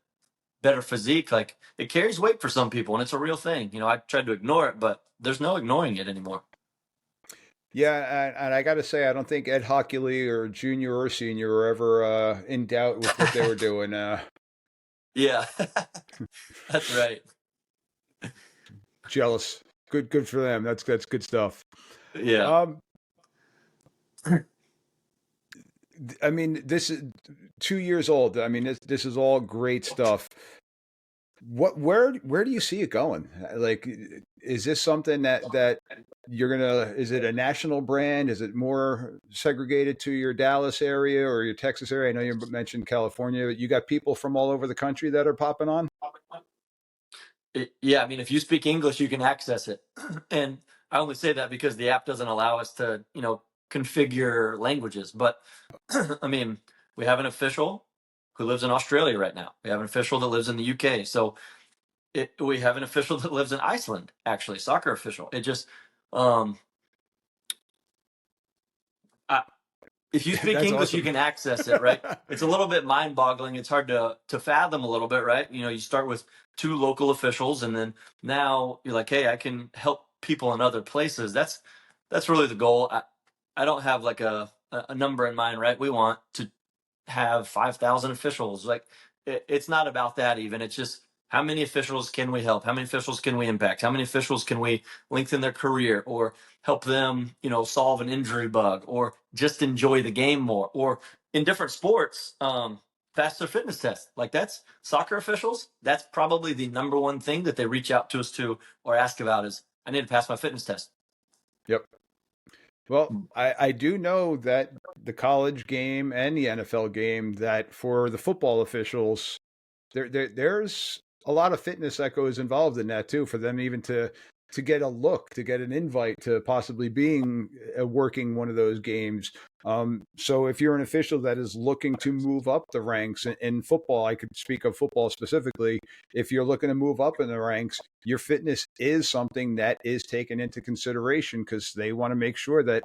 better physique, like it carries weight for some people and it's a real thing. I tried to ignore it, but there's no ignoring it anymore. Yeah, and I got to say, I don't think Ed Hockley or junior or senior were ever in doubt with what they were doing. Yeah, that's right. Jealous. Good for them. That's good stuff. Yeah. Um, I mean, this is 2 years old. I mean, this is all great stuff. Where do you see it going? Like, is this something that you're gonna? Is it a national brand? Is it more segregated to your Dallas area or your Texas area? I know you mentioned California. But you got people from all over the country that are popping on. Yeah, I mean, if you speak English, you can access it. And I only say that because the app doesn't allow us to, configure languages. But I mean, we have an official who lives in Australia right now. We have an official that lives in the UK. So we have an official that lives in Iceland, actually, soccer official. It just, um, I, if you speak That's English, you awesome. can access it, right? It's a little bit mind-boggling. It's hard to fathom a little bit, right? You start with two local officials, and then now you're like, hey, I can help people in other places. That's really the goal. I don't have like a number in mind, right? We want to have 5,000 officials. Like it's not about that even. It's just how many officials can we help? How many officials can we impact? How many officials can we lengthen their career or help them, solve an injury bug or just enjoy the game more? Or in different sports, faster fitness tests. Like that's soccer officials. That's probably the number one thing that they reach out to us to or ask about is I need to pass my fitness test. Yep. Well, I do know that the college game and the NFL game that for the football officials, there's a lot of fitness that goes involved in that too, for them even to get a look, to get an invite to possibly being working one of those games. So if you're an official that is looking to move up the ranks in football, I could speak of football specifically. If you're looking to move up in the ranks, your fitness is something that is taken into consideration because they want to make sure that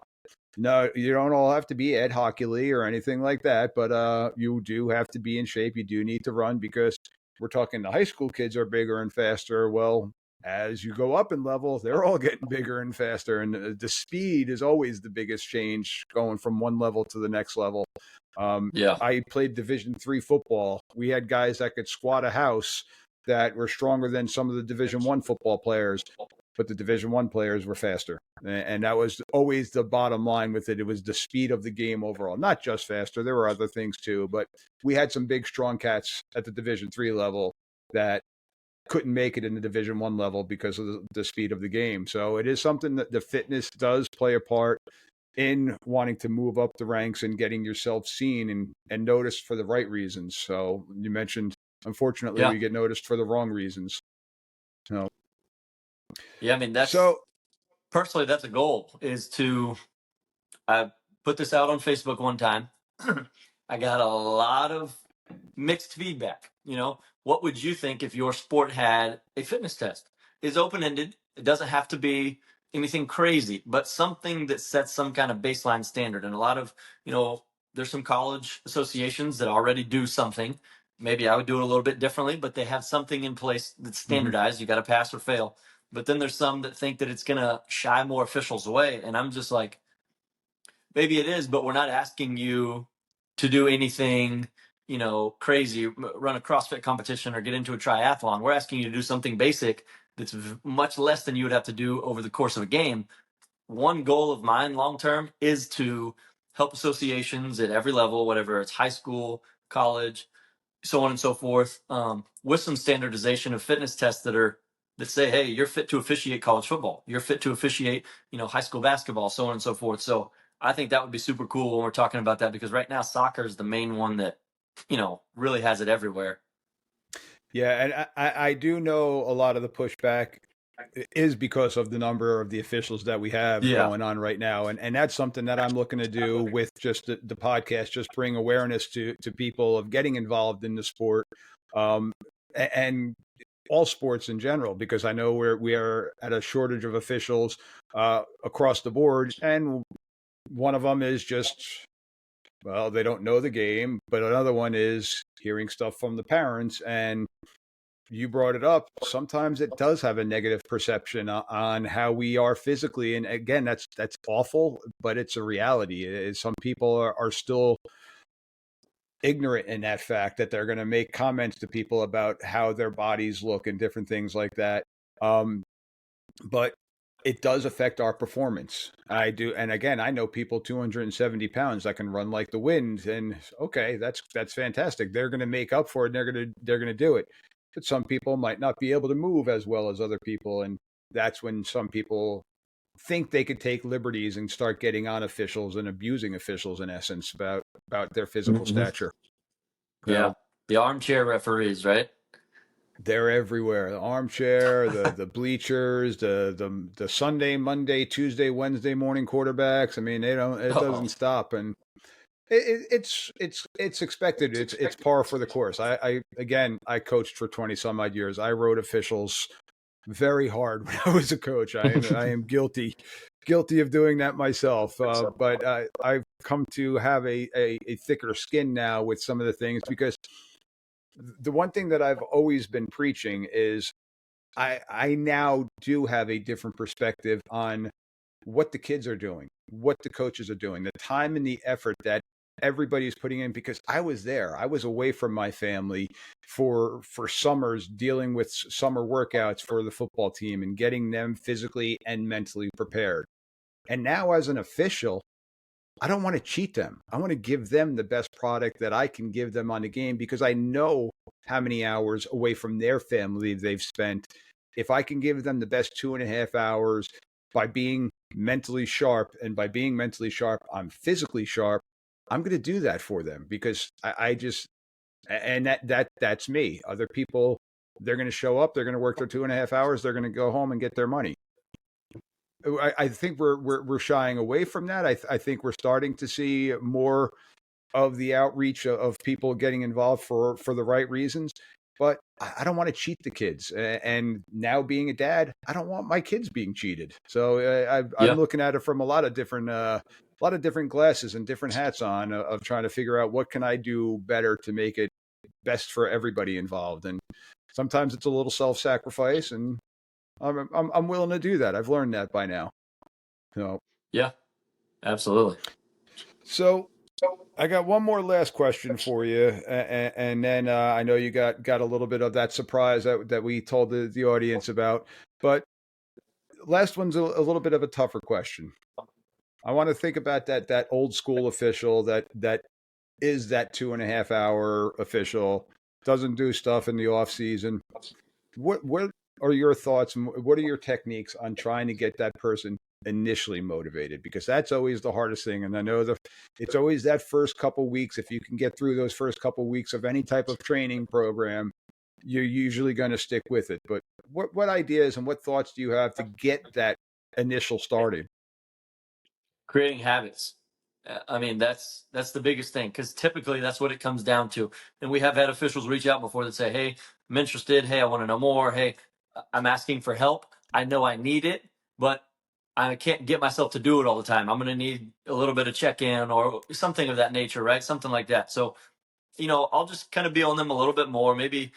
no, you don't all have to be Ed Hockley or anything like that, but you do have to be in shape. You do need to run because we're talking the high school kids are bigger and faster. Well, as you go up in level, they're all getting bigger and faster, and the speed is always the biggest change going from one level to the next level. Um, Yeah. I played Division III football. We had guys that could squat a house that were stronger than some of the Division I football players, but the Division I players were faster. And that was always the bottom line with it. It was the speed of the game overall, not just faster. There were other things too, but we had some big, strong cats at the Division III level that couldn't make it in the Division I level because of the speed of the game. So it is something that the fitness does play a part in wanting to move up the ranks and getting yourself seen and noticed for the right reasons. So you mentioned, unfortunately, Yeah. we get noticed for the wrong reasons. So, Yeah. I mean, so personally, that's a goal is to I put this out on Facebook one time. I got a lot of mixed feedback. What would you think if your sport had a fitness test? It's open ended. It doesn't have to be anything crazy, but something that sets some kind of baseline standard. And a lot of, there's some college associations that already do something. Maybe I would do it a little bit differently, but they have something in place that's mhm. standardized. You got to pass or fail. But then there's some that think that it's going to shy more officials away. And I'm just like, maybe it is, but we're not asking you to do anything, crazy, run a CrossFit competition or get into a triathlon. We're asking you to do something basic that's much less than you would have to do over the course of a game. One goal of mine long term is to help associations at every level, whatever it's high school, college, so on and so forth, with some standardization of fitness tests that say, hey, you're fit to officiate college football, you're fit to officiate, high school basketball, so on and so forth. So I think that would be super cool when we're talking about that because right now soccer is the main one that, really has it everywhere. Yeah, and I do know a lot of the pushback is because of the number of the officials that we have Yeah. going on right now, and that's something that I'm looking to do with just the podcast, just bring awareness to people of getting involved in the sport, um, and all sports in general, because I know we are at a shortage of officials across the board, and one of them is just well, they don't know the game, but another one is hearing stuff from the parents. And you brought it up. Sometimes it does have a negative perception on how we are physically. And again, that's awful, but it's a reality. Some people are still ignorant in that fact that they're going to make comments to people about how their bodies look and different things like that. Um, but it does affect our performance. I do, and again, I know people 270 pounds that can run like the wind, and okay, that's fantastic. They're going to make up for it. And they're going to do it. But some people might not be able to move as well as other people, and that's when some people think they could take liberties and start getting on officials and abusing officials in essence about their physical Hmm. stature. You know, Yeah, the armchair referees, right? they're everywhere. The armchair, the bleachers, the Sunday, Monday, Tuesday, Wednesday morning quarterbacks. I mean, they don't. It Oh, doesn't stop, and it's expected. It's par for the course. I again, I coached for 20 some odd years. I rode officials very hard when I was a coach. I am guilty of doing that myself. But I've come to have a thicker skin now with some of the things because the one thing that I've always been preaching is I now do have a different perspective on what the kids are doing, what the coaches are doing, the time and the effort that everybody's putting in because I was there. I was away from my family for summers dealing with summer workouts for the football team and getting them physically and mentally prepared. And now as an official, I don't want to cheat them. I want to give them the best product that I can give them on the game because I know how many hours away from their family they've spent. If I can give them the best 2.5 hours by being mentally sharp, and by being mentally sharp, I'm physically sharp, I'm going to do that for them because I just, and that's me. Other people, they're going to show up, they're going to work their 2.5 hours, they're going to go home and get their money. I think we're shying away from that. I think we're starting to see more of the outreach of people getting involved for the right reasons. But I don't want to cheat the kids. And now being a dad, I don't want my kids being cheated. So I'm yeah, looking at it from a lot of different glasses and different hats on of trying to figure out what can I do better to make it best for everybody involved. And sometimes it's a little self-sacrifice, and I'm willing to do that. I've learned that by now. So yeah, absolutely. so I got one more last question for you, and then I know you got a little bit of that surprise that we told the audience about. But last one's a little bit of a tougher question. I want to think about that old school official that is that 2.5 hour official, doesn't do stuff in the off season. What are your thoughts? And what are your techniques on trying to get that person initially motivated? Because that's always the hardest thing. And I know it's always that first couple weeks. If you can get through those first couple weeks of any type of training program, you're usually going to stick with it. But what ideas and what thoughts do you have to get that initial started? Creating habits. I mean, that's the biggest thing because typically that's what it comes down to. And we have had officials reach out before that say, "Hey, I'm interested. Hey, I want to know more. Hey, I'm asking for help. I know I need it, but I can't get myself to do it all the time. I'm going to need a little bit of check-in or something of that nature, right? Something like that." So, I'll just kind of be on them a little bit more, maybe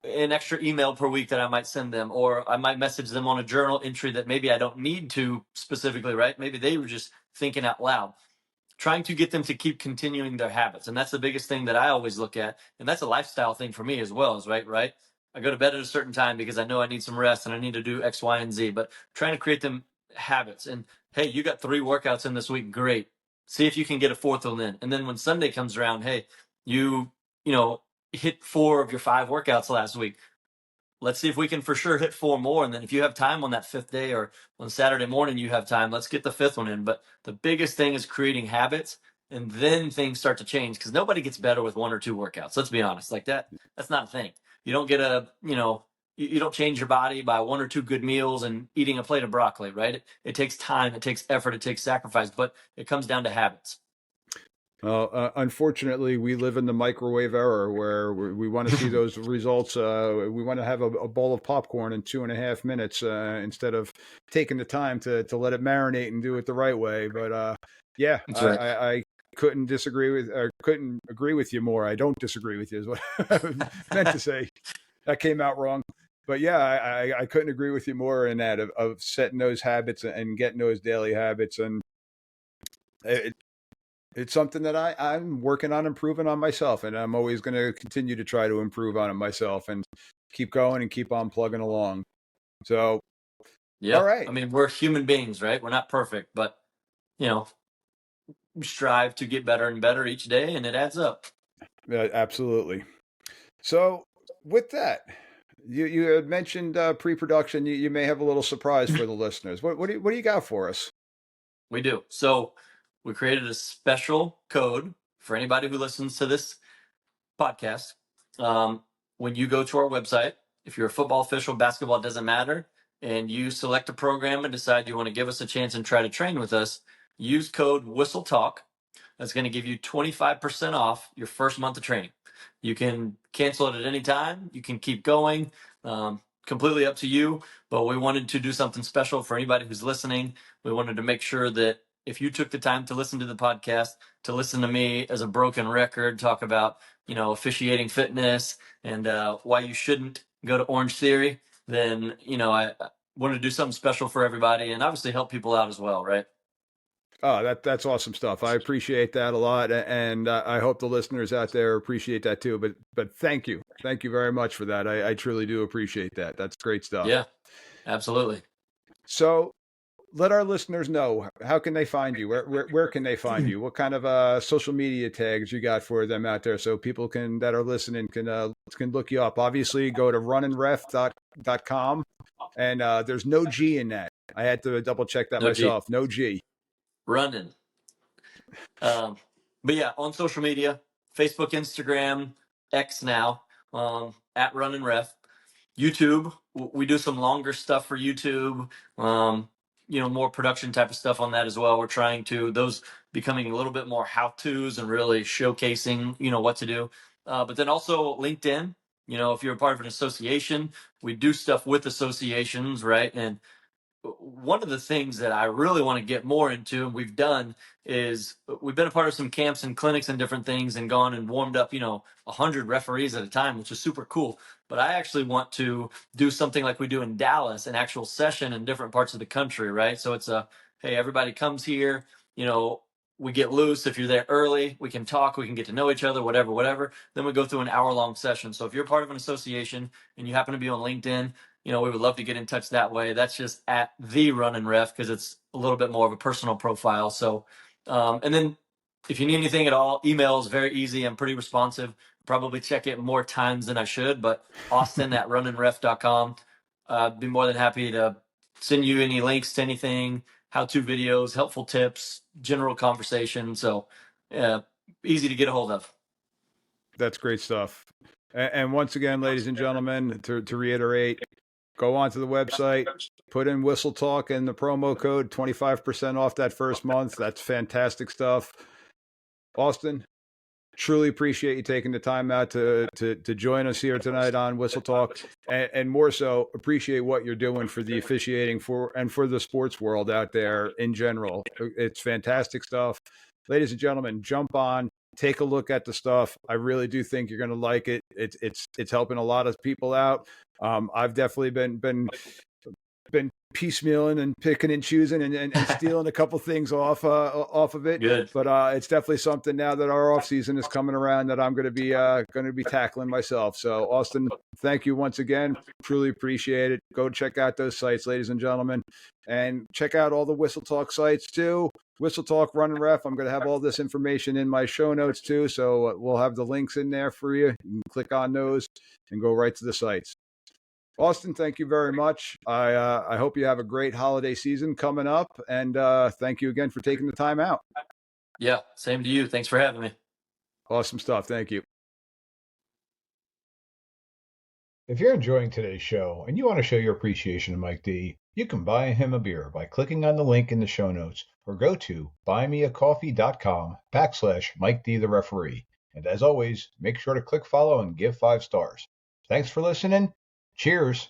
an extra email per week that I might send them, or I might message them on a journal entry that maybe I don't need to specifically, right? Maybe they were just thinking out loud, trying to get them to keep continuing their habits. And that's the biggest thing that I always look at. And that's a lifestyle thing for me as well, is right. I go to bed at a certain time because I know I need some rest and I need to do X, Y, and Z, but trying to create them habits. And hey, you got 3 workouts in this week. Great. See if you can get a fourth one in. And then when Sunday comes around, hey, you know, hit 4 of your 5 workouts last week. Let's see if we can for sure hit 4 more. And then if you have time on that fifth day or on Saturday morning, you have time, let's get the fifth one in. But the biggest thing is creating habits, and then things start to change because nobody gets better with 1 or 2 workouts. Let's be honest. Like that's not a thing. You don't get you don't change your body by 1 or 2 good meals and eating a plate of broccoli, right? It takes time, it takes effort, it takes sacrifice, but it comes down to habits. Unfortunately, we live in the microwave era where we want to see those results. We want to have a bowl of popcorn in 2.5 minutes instead of taking the time to let it marinate and do it the right way. But yeah, That's right. couldn't agree with you more. I don't disagree with you is what I meant to say. That came out wrong. But yeah, I couldn't agree with you more in that of setting those habits and getting those daily habits. And it, it's something that I'm working on improving on myself. And I'm always going to continue to try to improve on it myself and keep going and keep on plugging along. So, all Yeah. right. I mean, we're human beings, right? We're not perfect, but you know, we strive to get better and better each day, and it adds up. Absolutely. So, with that, you had mentioned pre-production. You may have a little surprise for the listeners. What do you got for us? We do. So we created a special code for anybody who listens to this podcast. Um, when you go to our website, if you're a football official, basketball, it doesn't matter, and you select a program and decide you want to give us a chance and try to train with us, use code WHISTLETALK. That's going to give you 25% off your first month of training. You can cancel it at any time. You can keep going. Completely up to you. But we wanted to do something special for anybody who's listening. We wanted to make sure that if you took the time to listen to the podcast, to listen to me as a broken record, talk about, officiating fitness and why you shouldn't go to Orange Theory, then, I wanted to do something special for everybody and obviously help people out as well, right? Oh, that's awesome stuff. I appreciate that a lot, and I hope the listeners out there appreciate that too. But thank you very much for that. I truly do appreciate that. That's great stuff. Yeah, absolutely. So let our listeners know, how can they find you? Where can they find you? What kind of social media tags you got for them out there, so people that are listening can look you up. Obviously, go to runninref.com, and there's no G in that. I had to double check that No G. myself. No G. Running. But yeah, on social media, Facebook, Instagram, X now, at Runnin Ref. YouTube, we do some longer stuff for YouTube, more production type of stuff on that as well. We're trying to, those becoming a little bit more how-tos and really showcasing, what to do. But then also LinkedIn, if you're a part of an association, we do stuff with associations, right? And one of the things that I really want to get more into, and we've done, is we've been a part of some camps and clinics and different things and gone and warmed up, 100 referees at a time, which is super cool. But I actually want to do something like we do in Dallas, an actual session in different parts of the country, right? So it's hey, everybody comes here, we get loose. If you're there early, we can talk, we can get to know each other, whatever. Then we go through an hour-long session. So if you're part of an association and you happen to be on LinkedIn, we would love to get in touch that way. That's just at the Runnin Ref, because it's a little bit more of a personal profile. So, and then if you need anything at all, email is very easy. I'm pretty responsive. Probably check it more times than I should, but Austin at runninref.com. I'd be more than happy to send you any links to anything, how-to videos, helpful tips, general conversation. So, easy to get a hold of. That's great stuff. And once again, ladies and gentlemen, to reiterate, go onto the website, put in Whistle Talk and the promo code, 25% off that first month. That's fantastic stuff. Austin, truly appreciate you taking the time out to join us here tonight on Whistle Talk, and more so appreciate what you're doing for the officiating for the sports world out there in general. It's fantastic stuff. Ladies and gentlemen, jump on, take a look at the stuff. I really do think you're going to like it. It's helping a lot of people out. I've definitely been piecemealing and picking and choosing and stealing a couple things off of it. Good. But it's definitely something now that our off season is coming around that I'm going to be tackling myself. So Austin, thank you once again. Truly appreciate it. Go check out those sites, ladies and gentlemen, and check out all the Whistle Talk sites too. Whistle Talk, Runnin Ref. I'm going to have all this information in my show notes too. So we'll have the links in there for you. You can click on those and go right to the sites. Austin, thank you very much. I hope you have a great holiday season coming up, and thank you again for taking the time out. Yeah, same to you. Thanks for having me. Awesome stuff. Thank you. If you're enjoying today's show and you want to show your appreciation to Mike D, you can buy him a beer by clicking on the link in the show notes or go to buymeacoffee.com/Mike D the referee. And as always, make sure to click follow and give 5 stars. Thanks for listening. Cheers.